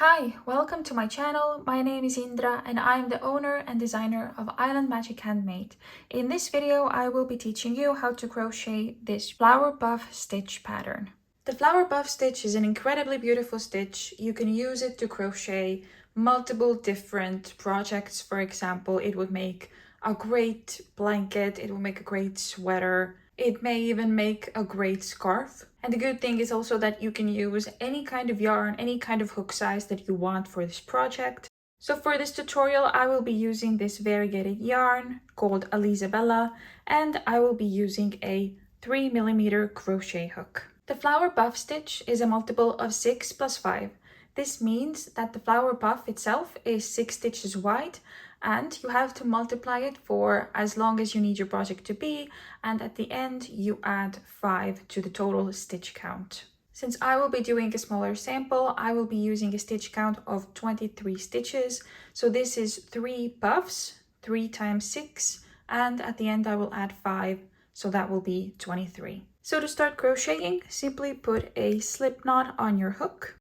Hi, welcome to my channel. My name is Indra and I'm the owner and designer of Island Magic Handmade. In this video, I will be teaching you how to crochet this flower buff stitch pattern. The flower buff stitch is an incredibly beautiful stitch. You can use it to crochet multiple different projects. For example, it would make a great blanket, it will make a great sweater, it may even make a great scarf. And the good thing is also that you can use any kind of yarn, any kind of hook size that you want for this project. So for this tutorial, I will be using this variegated yarn called Alizabella, and I will be using a 3mm crochet hook. The flower buff stitch is a multiple of 6 plus 5. This means that the flower buff itself is 6 stitches wide, and you have to multiply it for as long as you need your project to be, and at the end you add 5 to the total stitch count. Since I will be doing a smaller sample, I will be using a stitch count of 23 stitches. So this is 3 puffs, 3 times 6, and at the end I will add 5, so that will be 23. So to start crocheting, simply put a slip knot on your hook.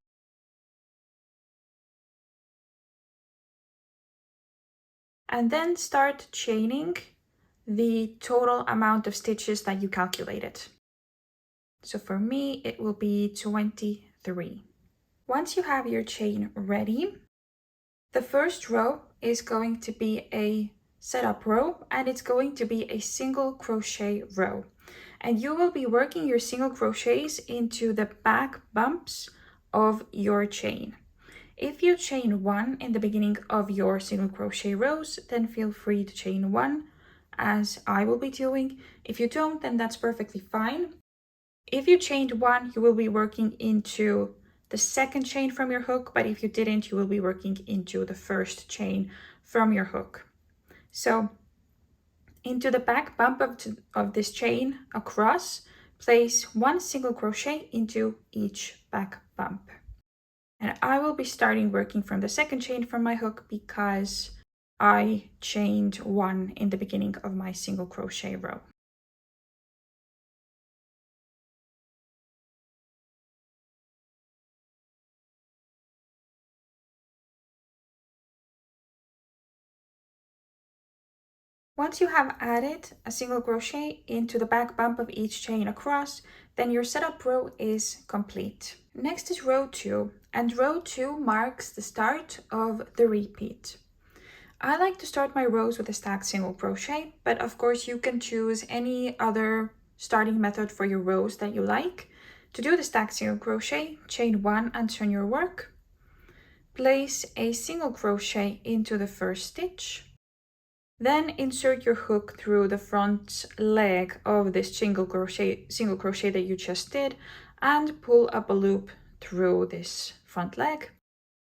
And then start chaining the total amount of stitches that you calculated. So for me, it will be 23. Once you have your chain ready, the first row is going to be a setup row, and it's going to be a single crochet row. And you will be working your single crochets into the back bumps of your chain. If you chain 1 in the beginning of your single crochet rows, then feel free to chain 1, as I will be doing. If you don't, then that's perfectly fine. If you chained 1, you will be working into the second chain from your hook, but if you didn't, you will be working into the first chain from your hook. So into the back bump of this chain across, place 1 single crochet into each back bump. And I will be starting working from the second chain from my hook because I chained 1 in the beginning of my single crochet row. Once you have added a single crochet into the back bump of each chain across, then your setup row is complete. Next is row 2, and row 2 marks the start of the repeat. I like to start my rows with a stacked single crochet, but of course you can choose any other starting method for your rows that you like. To do the stacked single crochet, chain 1 and turn your work. Place a single crochet into the first stitch. Then insert your hook through the front leg of this single crochet that you just did, and pull up a loop through this front leg.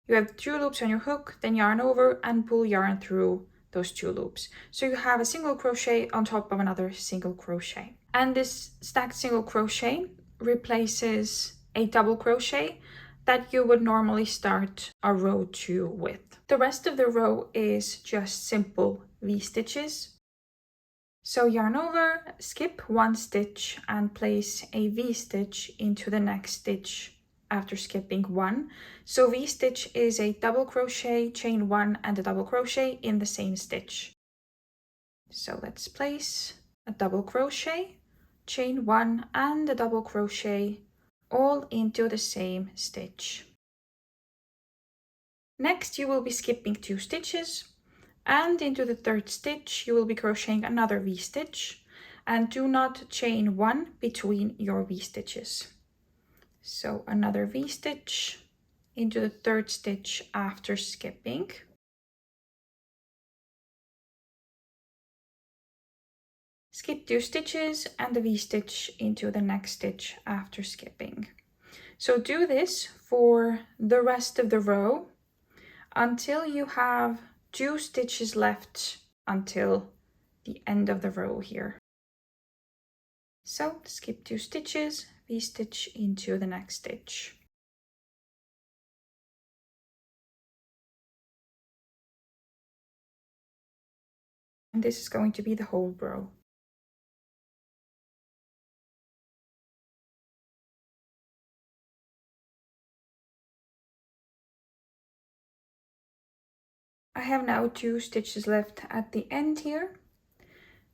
You have 2 loops on your hook, then yarn over and pull yarn through those 2 loops. So you have a single crochet on top of another single crochet. And this stacked single crochet replaces a double crochet that you would normally start a row 2 with. The rest of the row is just simple V-stitches. So yarn over, skip 1 stitch and place a V-stitch into the next stitch after skipping 1. So V-stitch is a double crochet, chain 1 and a double crochet in the same stitch. So let's place a double crochet, chain 1 and a double crochet all into the same stitch. Next you will be skipping 2 stitches, and into the 3rd stitch you will be crocheting another V-stitch, and do not chain 1 between your V-stitches. So another V-stitch into the 3rd stitch after skipping. Skip 2 stitches and a V-stitch into the next stitch after skipping. So do this for the rest of the row until you have 2 stitches left until the end of the row here. So skip 2 stitches, V-stitch into the next stitch. And this is going to be the whole row. I have now 2 stitches left at the end here.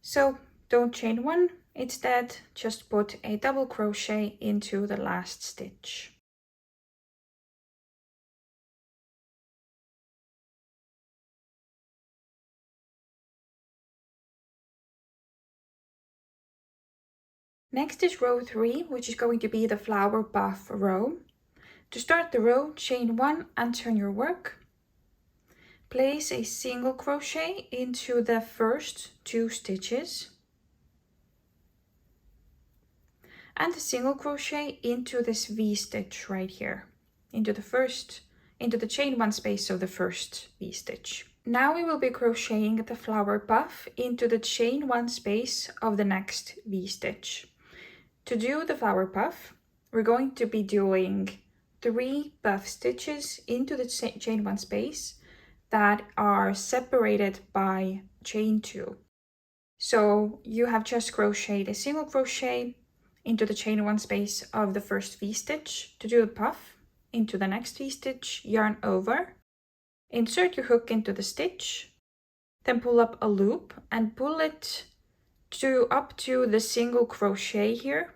So don't chain one, instead just put a double crochet into the last stitch. Next is row 3, which is going to be the flower puff row. To start the row, chain 1 and turn your work. Place a single crochet into the first 2 stitches and a single crochet into this V-stitch right here, into the chain 1 space of the first V-stitch. Now we will be crocheting the flower puff into the chain 1 space of the next V-stitch. To do the flower puff, we're going to be doing 3 puff stitches into the chain 1 space that are separated by chain 2. So you have just crocheted a single crochet into the chain 1 space of the first V-stitch. To do the puff, into the next V-stitch, yarn over, insert your hook into the stitch, then pull up a loop and pull it up to the single crochet here,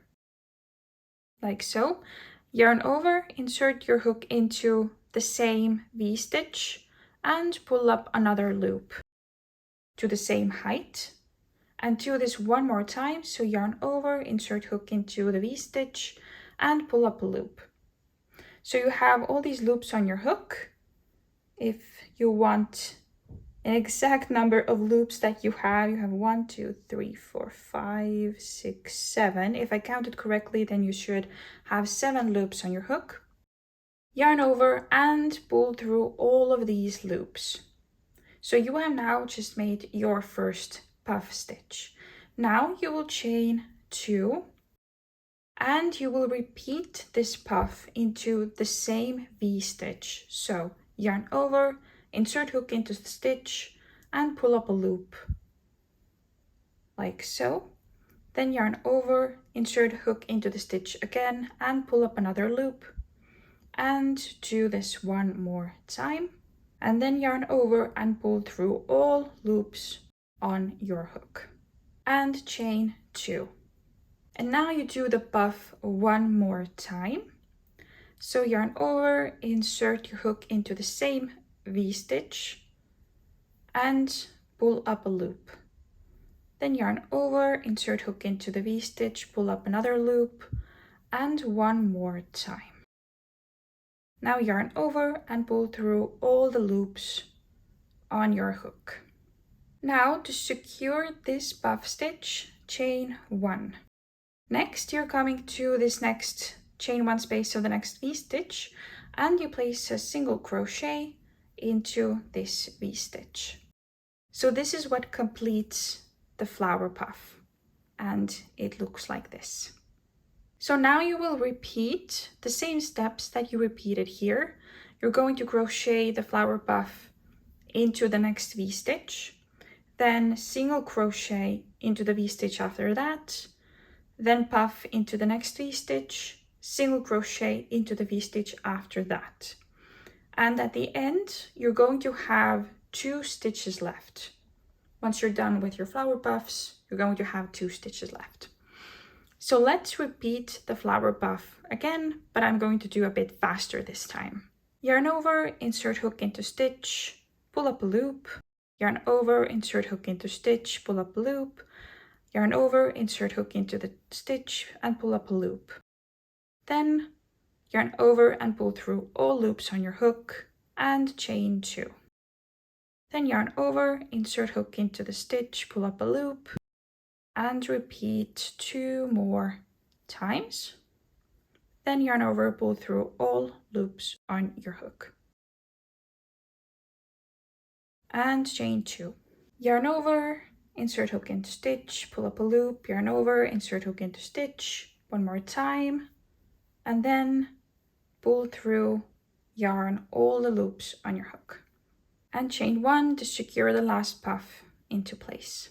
like so. Yarn over, insert your hook into the same V-stitch and pull up another loop to the same height. And do this one more time. So yarn over, insert hook into the V-stitch and pull up a loop. So you have all these loops on your hook. If you want an exact number of loops that you have 1, 2, 3, 4, 5, 6, 7. If I counted correctly, then you should have 7 loops on your hook. Yarn over and pull through all of these loops. So you have now just made your first puff stitch. Now you will chain 2 and you will repeat this puff into the same V-stitch. So yarn over, insert hook into the stitch and pull up a loop, like so. Then yarn over, insert hook into the stitch again and pull up another loop, and do this one more time. And then yarn over and pull through all loops on your hook and chain 2. And now you do the puff one more time. So yarn over, insert your hook into the same V-stitch and pull up a loop. Then yarn over, insert hook into the V-stitch, pull up another loop, and one more time. Now yarn over and pull through all the loops on your hook. Now to secure this puff stitch, chain 1. Next, you're coming to this next chain 1 space of the next V-stitch and you place a single crochet into this V-stitch. So this is what completes the flower puff and it looks like this. So now you will repeat the same steps that you repeated here. You're going to crochet the flower puff into the next V-stitch, then single crochet into the V-stitch after that, then puff into the next V-stitch, single crochet into the V-stitch after that. And at the end, you're going to have 2 stitches left. Once you're done with your flower puffs, you're going to have 2 stitches left. So let's repeat the flower puff again, but I'm going to do a bit faster this time. Yarn over, insert hook into stitch, pull up a loop, yarn over, insert hook into stitch, pull up a loop, yarn over, insert hook into the stitch and pull up a loop. Then yarn over and pull through all loops on your hook and chain 2. Then yarn over, insert hook into the stitch, pull up a loop, and repeat 2 more times. Then yarn over, pull through all loops on your hook. And chain 2. Yarn over, insert hook into stitch, pull up a loop, yarn over, insert hook into stitch, one more time, and then pull through, yarn all the loops on your hook. And chain 1 to secure the last puff into place.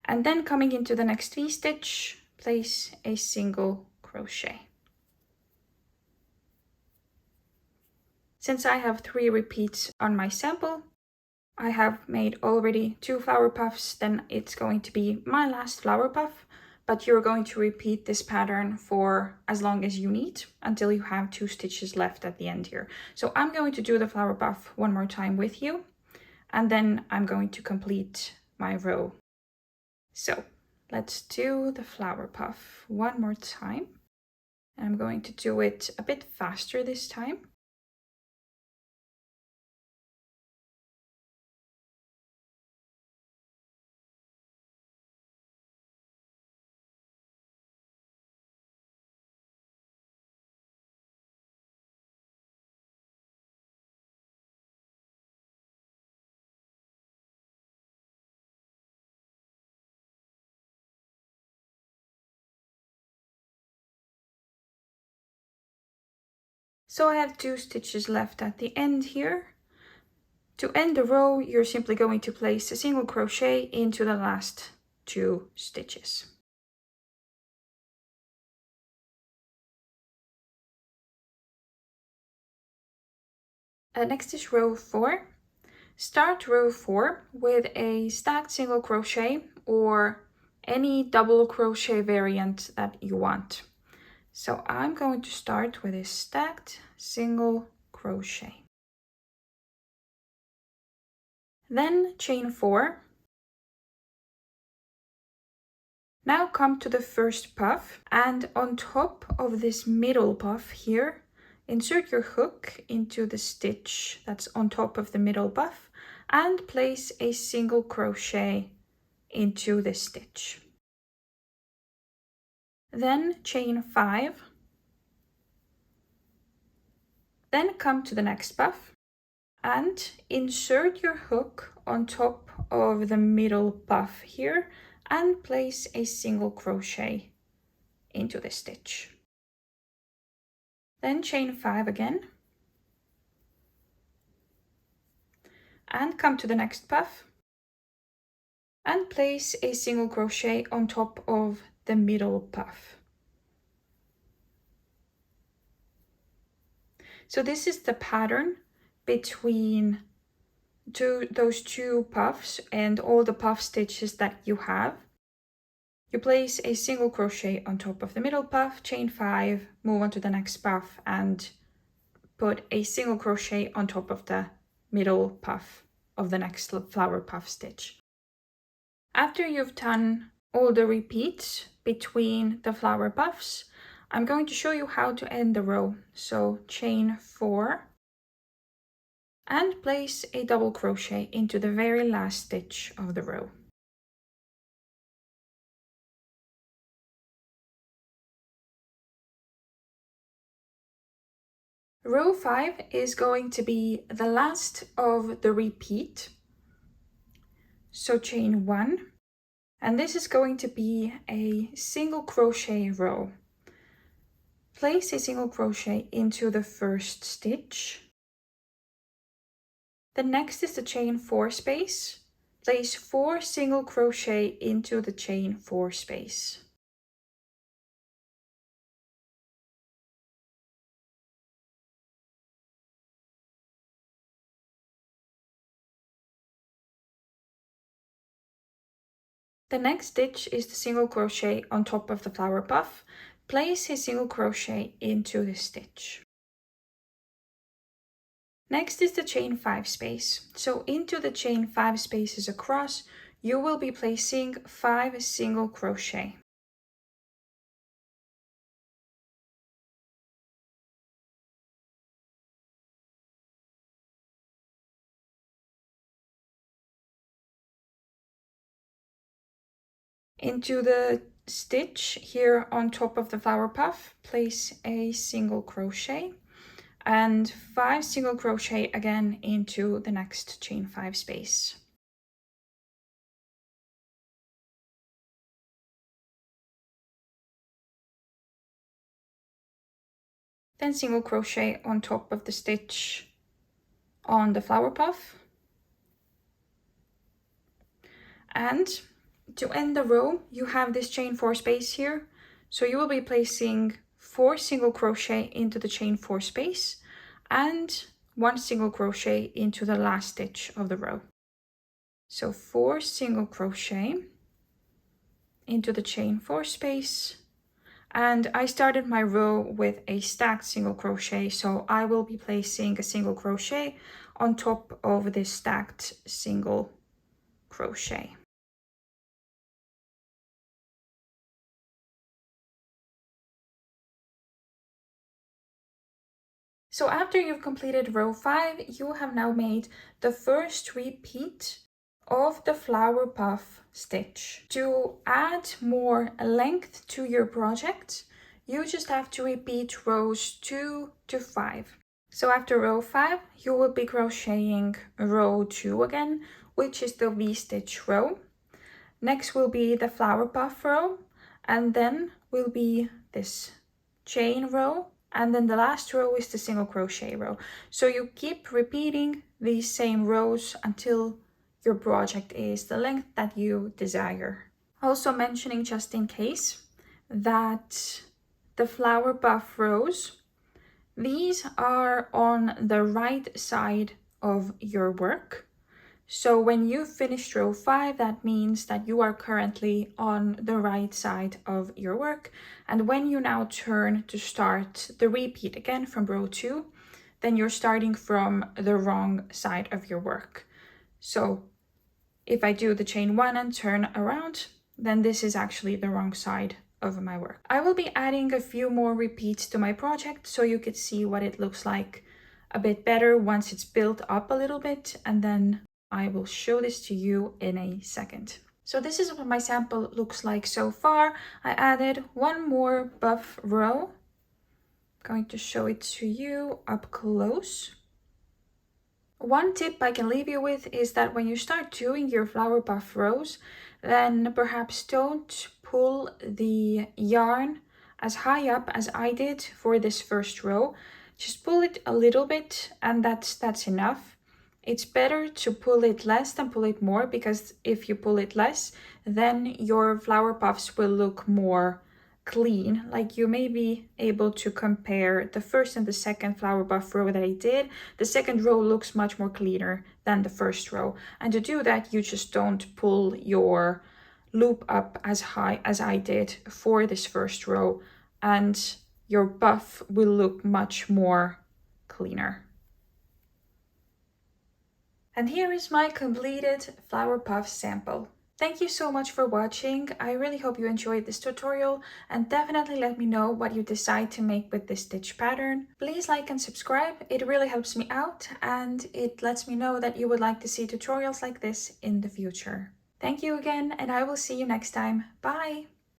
And then coming into the next V-stitch, place a single crochet. Since I have 3 repeats on my sample, I have made already 2 flower puffs, then it's going to be my last flower puff, but you're going to repeat this pattern for as long as you need until you have 2 stitches left at the end here. So I'm going to do the flower puff one more time with you, and then I'm going to complete my row. So let's do the flower puff one more time. I'm going to do it a bit faster this time. So I have 2 stitches left at the end here. To end the row, you're simply going to place a single crochet into the last 2 stitches. Next is row 4. Start row 4 with a stacked single crochet or any double crochet variant that you want. So I'm going to start with a stacked single crochet. Then chain 4. Now come to the first puff, and on top of this middle puff here, insert your hook into the stitch that's on top of the middle puff and place a single crochet into this stitch. Then chain 5. Then come to the next puff and insert your hook on top of the middle puff here and place a single crochet into the stitch. Then chain 5 again and come to the next puff and place a single crochet on top of the middle puff. So this is the pattern between those 2 puffs and all the puff stitches that you have. You place a single crochet on top of the middle puff, chain 5, move on to the next puff and put a single crochet on top of the middle puff of the next flower puff stitch. After you've done all the repeats between the flower puffs, I'm going to show you how to end the row. So chain 4 and place a double crochet into the very last stitch of the row. Row 5 is going to be the last of the repeat. So chain 1, and this is going to be a single crochet row. Place a single crochet into the first stitch. The next is the chain 4 space. Place 4 single crochet into the chain 4 space. The next stitch is the single crochet on top of the flower puff. Place a single crochet into the stitch. Next is the chain 5 space. So into the chain 5 spaces across, you will be placing 5 single crochet. Into the stitch here on top of the flower puff, place a single crochet and 5 single crochet again into the next chain 5 space. Then single crochet on top of the stitch on the flower puff. And to end the row, you have this chain 4 space here. So you will be placing 4 single crochet into the chain 4 space and 1 single crochet into the last stitch of the row. So 4 single crochet into the chain 4 space, and I started my row with a stacked single crochet, so I will be placing a single crochet on top of this stacked single crochet. So after you've completed row 5, you have now made the first repeat of the flower puff stitch. To add more length to your project, you just have to repeat rows 2 to 5. So after row 5, you will be crocheting row 2 again, which is the V-stitch row. Next will be the flower puff row, and then will be this chain row, and then the last row is the single crochet row. So you keep repeating these same rows until your project is the length that you desire. Also mentioning, just in case, that the flower puff rows, these are on the right side of your work. So when you finished row 5, that means that you are currently on the right side of your work. And when you now turn to start the repeat again from row 2, then you're starting from the wrong side of your work. So if I do the chain 1 and turn around, then this is actually the wrong side of my work. I will be adding a few more repeats to my project so you could see what it looks like a bit better once it's built up a little bit, and then I will show this to you in a second. So this is what my sample looks like so far. I added one more buff row. I'm going to show it to you up close. One tip I can leave you with is that when you start doing your flower puff rows, then perhaps don't pull the yarn as high up as I did for this first row. Just pull it a little bit, and that's enough. It's better to pull it less than pull it more, because if you pull it less, then your flower puffs will look more clean. Like, you may be able to compare the first and the second flower puff row that I did. The second row looks much more cleaner than the first row. And to do that, you just don't pull your loop up as high as I did for this first row, and your puff will look much more cleaner. And here is my completed flower puff sample. Thank you so much for watching. I really hope you enjoyed this tutorial, and definitely let me know what you decide to make with this stitch pattern. Please like and subscribe. It really helps me out, and it lets me know that you would like to see tutorials like this in the future. Thank you again, and I will see you next time. Bye!